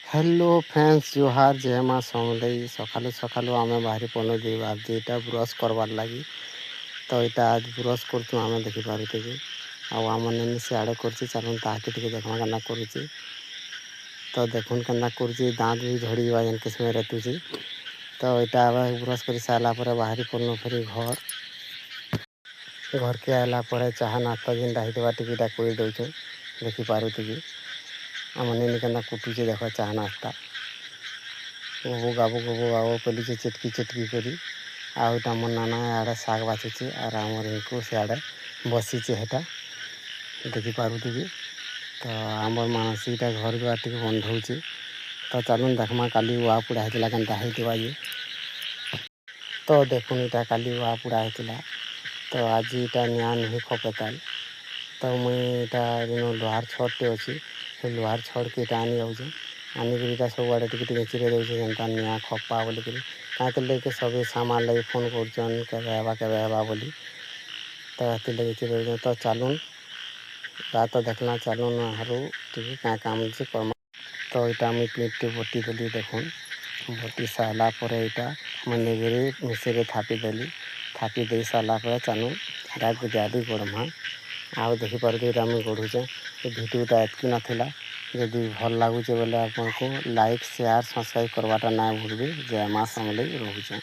Hello friends जोहार जय माँ समलेई सकालू सकालू आम बाहरी पड़ू देवार जेटा ब्रश करवार लगी तो यहाँ आज ब्रश कर आम देखिपारे आम ने सियाड़े कर चलून ताकि देखा केना कर तो देखुन केना कर दाँत भी झड़ी जेन किस्म रेतुची तो यहाँ ब्रश कर सारापर बाहरी पड़ू फिर घर के आला चाहा नास्ता जेनटा होता टीटा कर दौर देखिपारे आम ने केना कुटुचे देख चाहा नास्ता गबो गाबो पेलुचे चेटकी चेटकी करी आउटा मोर नाना आड़े शाग बाछुचे और आमर इनको सियाड़े बसीचे हेटा देखिपारे तो आमर मानसीटा घर द्वार टी बंधौचे तो चलून देखमा काली उआ पुड़ा होता केनता होता ये तो देखुन इटा काली उआ पुड़ा होता तो आज इटा निया नुही खपेताल तो मुई इटा लोहार छड़टे अच्छी से लोहार छड़ के इटा आनी जाऊे आनिक सब आड़े टी चिरे दौचे जेनता निया खपा बोलिक कहीं लेके सब सामान लगे फोन कर बोली तो ये लगे चिरे तो चलून तो देखना चलून हरू टी क्या काम करमा तो यहाँ मुझे प्लेटे बटी देली देखुन बटी सारापर यहाँ मुझे मिसेरे थापी देली थापी दे सारापर चलून गादी गढ़मा आउ देखिपारे मुझे गढ़ुचे भिडियोटा एतकी नाला जदि भल लगुचे बोले आपको लाइक शेयर सब्सक्राइब करवाटा ना भूलबे जय माँ समलेई रोचे।